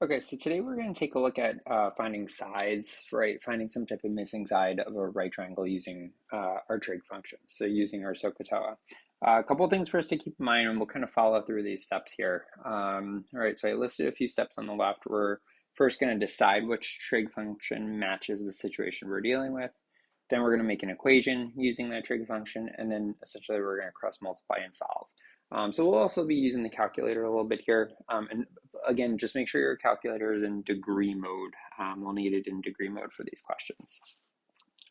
Okay, so today we're going to take a look at finding sides, right? Finding some type of missing side of a right triangle using our trig functions, so using our SOHCAHTOA. A couple of things for us to keep in mind, and we'll kind of follow through these steps here. All right, so I listed a few steps on the left. We're first going to decide which trig function matches the situation we're dealing with. Then we're going to make an equation using that trig function, and then essentially we're going to cross multiply and solve. So we'll also be using the calculator a little bit here. And again, just make sure your calculator is in degree mode. We'll need it in degree mode for these questions.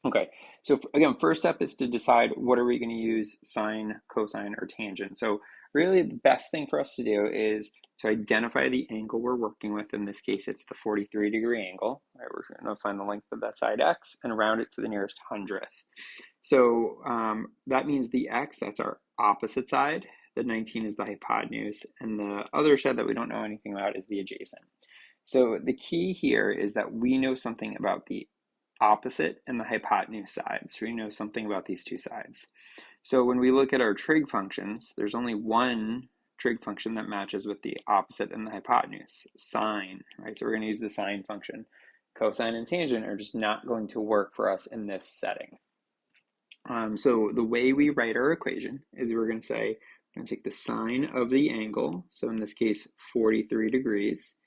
Okay, so again, first step is to decide what are we going to use, sine, cosine, or tangent. So really the best thing for us to do is to identify the angle we're working with. In this case, it's the 43-degree angle. Right, we're going to find the length of that side x and round it to the nearest hundredth. So that means the x, that's our opposite side. The 19 is the hypotenuse, and the other side that we don't know anything about is the adjacent. So the key here is that we know something about the opposite and the hypotenuse side. So we know something about these two sides. So when we look at our trig functions, there's only one trig function that matches with the opposite and the hypotenuse, sine, right? So we're going to use the sine function. Cosine and tangent are just not going to work for us in this setting. So the way we write our equation is we're going to say, we're going to take the sine of the angle, so in this case 43 degrees,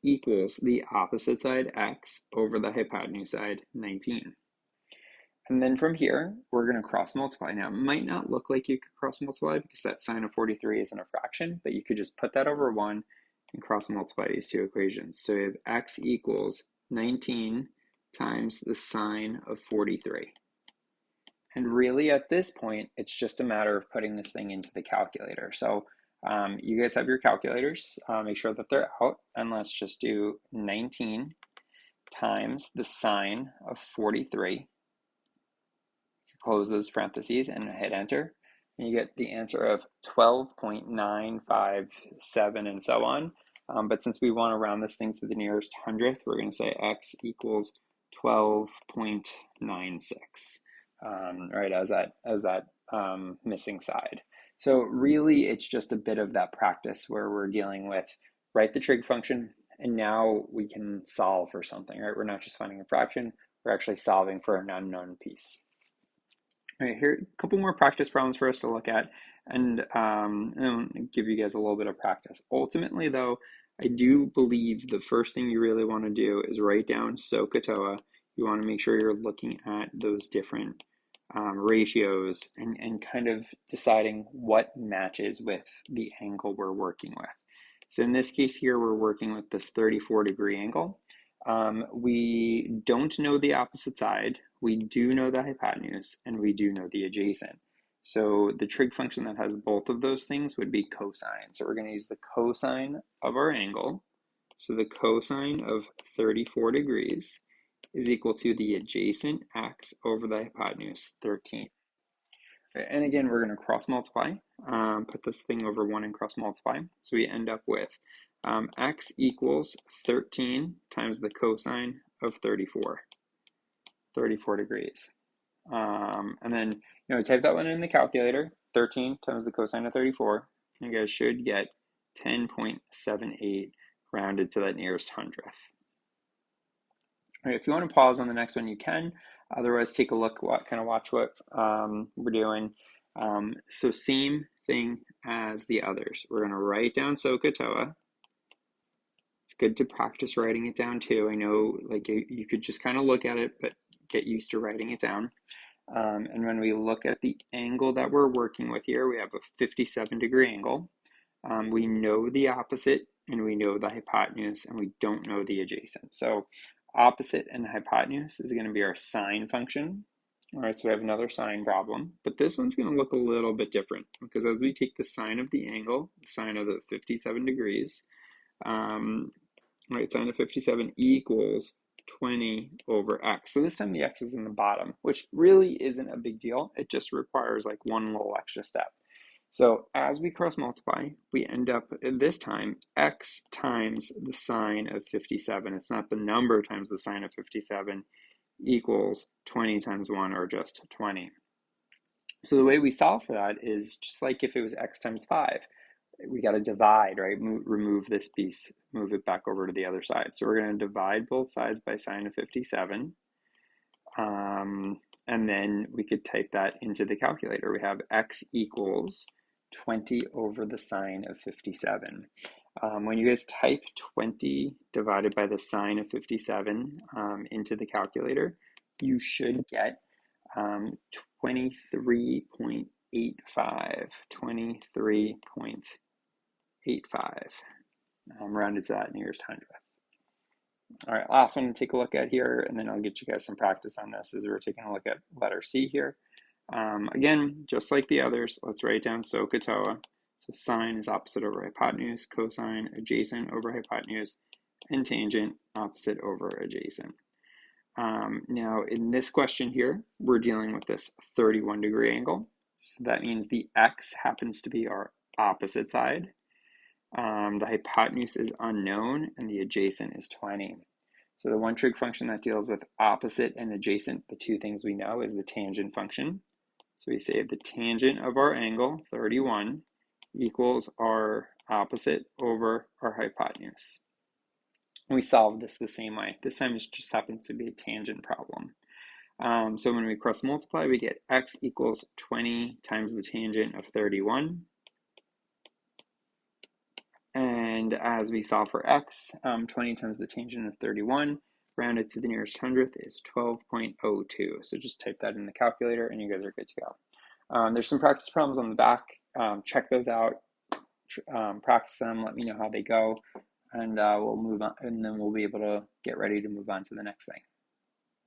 equals the opposite side x over the hypotenuse side 19. And then from here, we're going to cross multiply. Now, it might not look like you could cross multiply because that sine of 43 isn't a fraction, but you could just put that over 1 and cross multiply these two equations. So we have x equals 19 times the sine of 43. And really at this point, it's just a matter of putting this thing into the calculator. So you guys have your calculators, make sure that they're out, and let's just do 19 times the sine of 43. Close those parentheses and hit enter. And you get the answer of 12.957 and so on. But since we want to round this thing to the nearest hundredth, we're going to say x equals 12.96. Right, as that missing side. So really, it's just a bit of that practice where we're dealing with write the trig function, and now we can solve for something, right? We're not just finding a fraction, we're actually solving for an unknown piece. All right, here, a couple more practice problems for us to look at, and give you guys a little bit of practice. Ultimately, though, I do believe the first thing you really want to do is write down SOHCAHTOA. You want to make sure you're looking at those different ratios and kind of deciding what matches with the angle we're working with. So in this case here, we're working with this 34-degree angle. We don't know the opposite side, we do know the hypotenuse, and we do know the adjacent. So the trig function that has both of those things would be cosine. So we're going to use the cosine of our angle. So the cosine of 34 degrees is equal to the adjacent x over the hypotenuse, 13. And again, we're going to cross multiply, put this thing over 1 and cross multiply. So we end up with x equals 13 times the cosine of 34 degrees. And then, type that one in the calculator, 13 times the cosine of 34. You guys should get 10.78 rounded to that nearest hundredth. All right, if you want to pause on the next one, you can. Otherwise, take a look, watch what we're doing. So same thing as the others. We're going to write down SOHCAHTOA. It's good to practice writing it down too. I know like you could just kind of look at it, but get used to writing it down. And when we look at the angle that we're working with here, we have a 57-degree angle. We know the opposite and we know the hypotenuse, and we don't know the adjacent. So opposite and hypotenuse is going to be our sine function. All right, so we have another sine problem, but this one's going to look a little bit different because as we take the sine of the angle, the sine of the 57 degrees, right, sine of 57 equals 20 over x. So this time the x is in the bottom, which really isn't a big deal. It just requires like one little extra step. So as we cross multiply, we end up this time x times the sine of 57. It's not the number times the sine of 57 equals 20 times 1, or just 20. So the way we solve for that is just like if it was x times 5. we got to divide, right? Remove this piece, move it back over to the other side. So we're going to divide both sides by sine of 57. And then we could type that into the calculator. We have x equals 20 over the sine of 57. When you guys type 20 divided by the sine of 57 into the calculator, you should get 23.85. 23.85. Rounded to that nearest hundredth. All right, last one to take a look at here, and then I'll get you guys some practice on this as we're taking a look at letter C here. Again, just like the others, let's write down SOHCAHTOA. So sine is opposite over hypotenuse, cosine adjacent over hypotenuse, and tangent opposite over adjacent. Now in this question here, we're dealing with this 31-degree angle. So that means the x happens to be our opposite side. The hypotenuse is unknown and the adjacent is 20. So the one trig function that deals with opposite and adjacent, the two things we know, is the tangent function. So we say the tangent of our angle, 31, equals our opposite over our hypotenuse. And we solve this the same way. This time it just happens to be a tangent problem. So when we cross multiply, we get x equals 20 times the tangent of 31. And as we solve for x, 20 times the tangent of 31, rounded to the nearest hundredth, is 12.02. So just type that in the calculator and you guys are good to go. There's some practice problems on the back. Check those out, practice them, let me know how they go, and we'll move on, and then we'll be able to get ready to move on to the next thing.